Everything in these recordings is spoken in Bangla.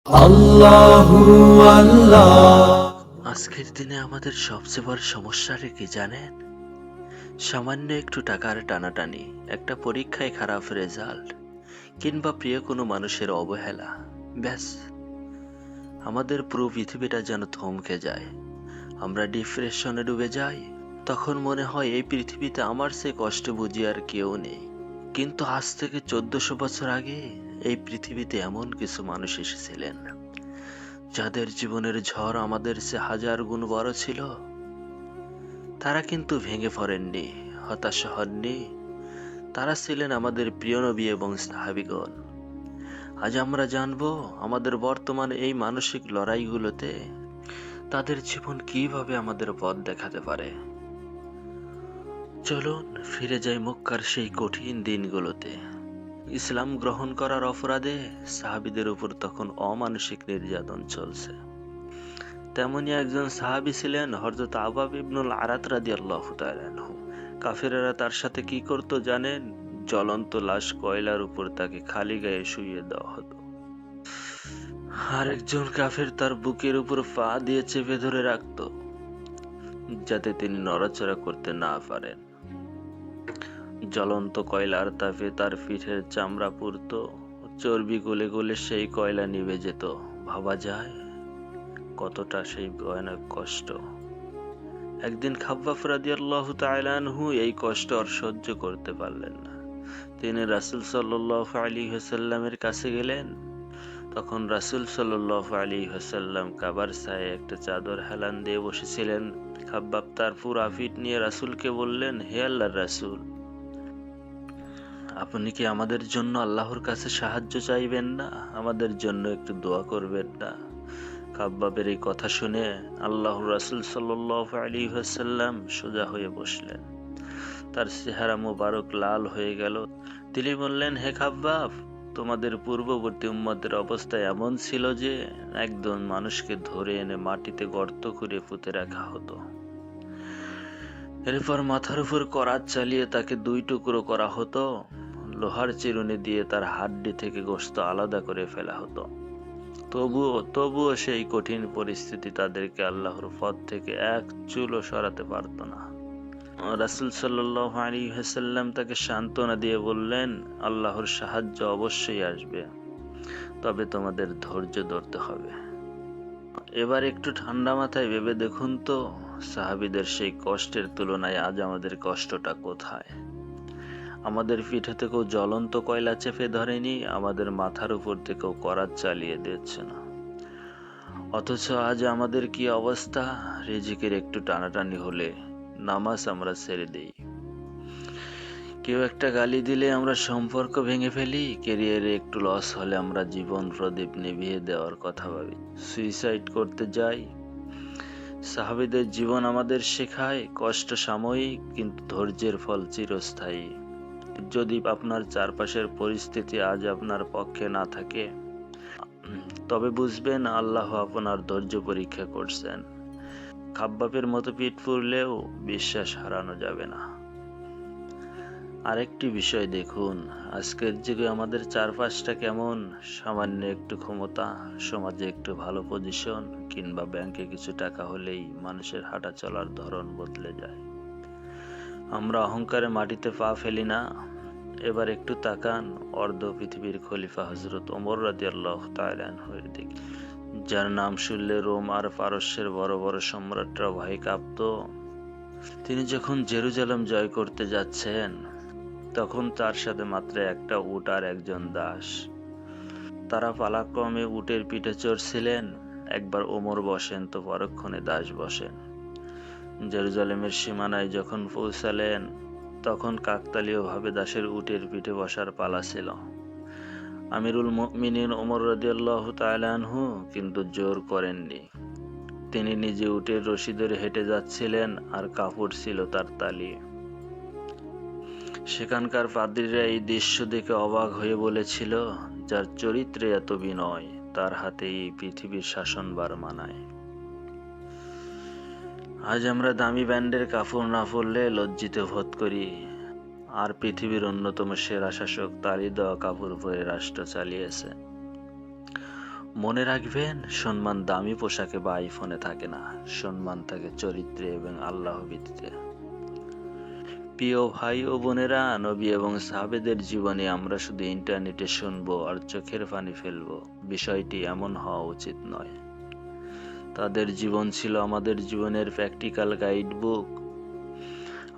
আল্লাহু আল্লাহ। আজকের দিনে আমাদের সবচেয়ে বড় সমস্যাটা কি জানেন? সামান্য একটু টাকার টানাটানি, একটা পরীক্ষায় খারাপ রেজাল্ট, কিংবা প্রিয় কোনো মানুষের অবহেলা। ব্যাস, আমাদের পুরো পৃথিবীটা যেন থমকে যায়। আমরা ডিপ্রেশনে ডুবে যাই। তখন মনে হয় এই পৃথিবীতে আমার চেয়ে কষ্ট বুঝি আর কেউ নেই। কিন্তু আজ থেকে 1400 বছর আগে এই পৃথিবীতে এমন কিছু মানুষ এসেছিলেন যাদের জীবনের ঝড় আমাদের চেয়ে হাজার গুণ বড় ছিল। তারা কিন্তু ভেঙে পড়েননি, হতাশ হননি। তারা ছিলেন আমাদের প্রিয় নবী এবং সাহাবীগণ। আজ আমরা জানবো আমাদের বর্তমান এই মানসিক লড়াইগুলোতে তাদের জীবন কিভাবে আমাদের পথ দেখাতে পারে। চলুন ফিরে যাই মক্কার সেই কঠিন দিনগুলোতে। ইসলাম গ্রহণ করার অপরাধে সাহাবীদের উপর তখন অমানসিক নির্যাতন চলছে। তেমনি একজন সাহাবী ছিলেন হযরত আবাব ইবনুল আরাত রাদিয়াল্লাহু তাআলা আনহু। কাফেরেরা তার সাথে কি করত জানেন? জ্বলন্ত লাশ কয়লার উপর তাকে খালি গায়ে শুইয়ে দেওয়া হতো। আরেকজন কাফের তার বুকের উপর পা দিয়ে চেপে ধরে রাখত, যাতে তিনি নড়াচড়া করতে না পারেন। জ্বলন্ত কয়লার তাপে তার পিঠের চামড়া পুড়ত, চর্বি গলে গলে সেই কয়লা নিভে যেত। ভাবা যায় কতটা সেই ভয়ানক কষ্ট। একদিন খাব্বাব রাদিয়াল্লাহু তাআলা আনহু এই কষ্ট আর সহ্য করতে পারলেন না। তিনি রাসূল সাল্লাল্লাহু আলাইহি ওয়াসাল্লামের কাছে গেলেন। তখন রাসূল সাল্লাল্লাহু আলাইহি ওয়াসাল্লাম কাবার ছায়ায় একটা চাদর হেলান দিয়ে বসেছিলেন। খাব্বাব তার পুরা পিঠ নিয়ে রাসূলকে বললেন, হে আল্লাহর রাসূল, আপনি কি আমাদের জন্য আল্লাহর কাছে সাহায্য চাইবেন না? আমাদের জন্য একটু দোয়া করবেন না? খাব্বাবের এই কথা শুনে আল্লাহর রাসূল সাল্লাল্লাহু আলাইহি ওয়াসাল্লাম সোজা হয়ে বসলেন। তার চেহারা মোবারক লাল হয়ে গেল। তিনি বললেন, হে খাব্বাব, তোমাদের পূর্ববর্তী উম্মতের অবস্থা এমন ছিল যে একজন মানুষকে ধরে এনে মাটিতে গর্ত করে পুঁতে রাখা হতো। এরপর মাথার উপর করাত চালিয়ে তাকে দুই টুকরো করা হতো। লোহার চিরুনি দিয়ে তার হাড্ডি থেকে গোশত আলাদা করে ফেলা হতো। তবুও সেই কঠিন পরিস্থিতি তাদেরকে আল্লাহর পথ থেকে এক চুলও সরাতে পারত না। রাসূল সাল্লাল্লাহু আলাইহি ওয়াসাল্লাম তাকে সান্ত্বনা দিয়ে বললেন, আল্লাহর সাহায্য অবশ্যই আসবে, তবে তোমাদের ধৈর্য ধরতে হবে। এবার একটু ঠান্ডা মাথায় ভেবে দেখুন তো, সাহাবীদের সেই কষ্টের তুলনায় আজ আমাদের কষ্টটা কোথায়? আমাদের পিঠে থেকেও জ্বলন্ত কয়লা চেপে ধরেনি, আমাদের মাথার উপর থেকেও করাত চালিয়ে দিচ্ছে না। অথচ আজ আমাদের কি অবস্থা? রিজিকের একটু টানাটানি হলে নামাজ আমরা ছেড়ে দেই। কেউ একটা গালি দিলে আমরা সম্পর্ক ভেঙে ফেলি। ক্যারিয়ারে একটু লস হলে আমরা জীবন প্রদীপ নিভিয়ে দেওয়ার কথা ভাবি, সুইসাইড করতে যাই। সাহাবীদের জীবন আমাদের শেখায় কষ্ট সাময়িক, কিন্তু ধৈর্যের ফল চিরস্থায়ী। যদি আপনার চারপাশের পরিস্থিতি আজ আপনার পক্ষে না থাকে, তবে বুঝবেন আল্লাহ আপনার ধৈর্য পরীক্ষা করছেন। খাব্বাবের মতো পিঠ পুড়লেও বিশ্বাস হারানো যাবে না। আরেকটি বিষয় দেখুন, আজকের যুগে আমাদের চারপাশটা কেমন? সামান্য একটু ক্ষমতা, সমাজে একটু ভালো পজিশন, কিংবা ব্যাংকে কিছু টাকা হলেই মানুষের হাঁটা চলার ধরন বদলে যায়। আমরা অহংকারে মাটিতে পা ফেলি না। এবার একটু তাকান অর্ধ পৃথিবীর খলিফা হযরত ওমর রাদিয়াল্লাহু তাআলা আনহুর দিকে, যার নাম শুনলে রোম আর পারস্যের বড় বড় সম্রাটরা ভয়ে কাঁপত। তিনি যখন জেরুজালেম জয় করতে যাচ্ছেন, তখন তার সাথে মাত্র একটা উট আর একজন দাস। তারা পালাক্রমে উটের পিঠে চড়ছিলেন। একবার ওমর বসেন তো পরক্ষণে দাস বসেন। জেরুজালেমের সীমানায় যখন পৌঁছালেন, তখন কাকতালীয়ভাবে দাসের উটের পিঠে বসার পালা ছিল। আমিরুল মুমিনিন ওমর রাদিয়াল্লাহু তাআলা আনহু কিন্তু জোর করেননি। তিনি নিজে উটের রশি ধরে হেঁটে যাচ্ছিলেন, আর কাপড় ছিল তার তালি। সেখানকার পাদ্রীরা এই দৃশ্য দেখে অবাক হয়ে বলেছিল, যার চরিত্রে এত বিনয়, তার হাতে এই পৃথিবীর শাসনভার মানায়। আজ আমরা দামি ব্র্যান্ডের কাপড় না পরলে লজ্জিত বোধ করি, আর পৃথিবীর অন্যতম সেরা শাসক তারই দেওয়া কাপড় পরে রাষ্ট্র চালিয়েছে। মনে রাখবেন, সম্মান দামি পোশাকে বা আইফোনে থাকে না, সম্মান থাকে চরিত্রে এবং আল্লাহ ভীতিতে। প্রিয় ভাই ও বোনেরা, নবী এবং সাহাবেদের জীবনী আমরা শুধু ইন্টারনেটে শুনবো আর চোখের পানি ফেলবো, বিষয়টি এমন হওয়া উচিত নয়। তাদের জীবন ছিল আমাদের জীবনের প্র্যাকটিক্যাল গাইড বুক।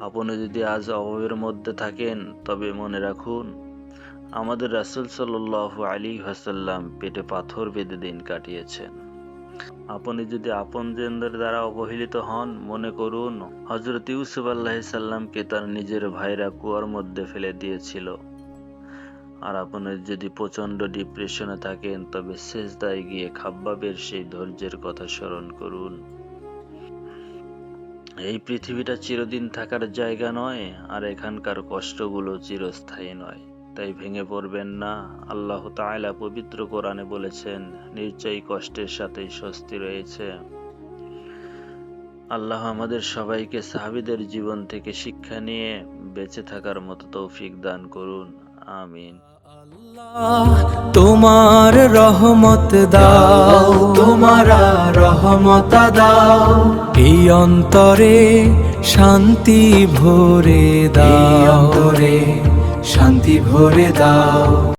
আপনি যদি আজ অভাবের মধ্যে থাকেন, তবে মনে রাখুন, আমাদের রাসূল সাল্লাল্লাহু আলাইহি ওয়াসাল্লাম পেটে পাথর বেঁধে দিন কাটিয়েছেন। আপনি যদি আপনজনদের দ্বারা অবহেলিত হন, মনে করুন হযরত ইউসুফ আলাইহিস সালামকে তার নিজের ভাইরা কুয়ার মধ্যে ফেলে দিয়েছিল। আর আপনি যদি প্রচন্ড ডিপ্রেশনে থাকেন, তবে সিজদায় গিয়ে খাব্বাবের সেই ধৈর্যের কথা স্মরণ করুন। এই পৃথিবীটা চিরদিন থাকার জায়গা নয়, আর এখানকার কষ্টগুলো চিরস্থায়ী নয়। তাই ভেঙে পড়বেন না। আল্লাহ তাআলা পবিত্র কোরআনে বলেছেন, নিশ্চয়ই কষ্টের সাথেই স্বস্তি রয়েছে। আল্লাহ আমাদের সবাইকে সাহাবীদের জীবন থেকে শিক্ষা নিয়ে বেঁচে থাকার মতো তৌফিক দান করুন। আমিন। তোমার রহমত দাও, তোমার রহমত দাও, এই অন্তরে শান্তি ভরে দাও, শান্তি ভরে দাও।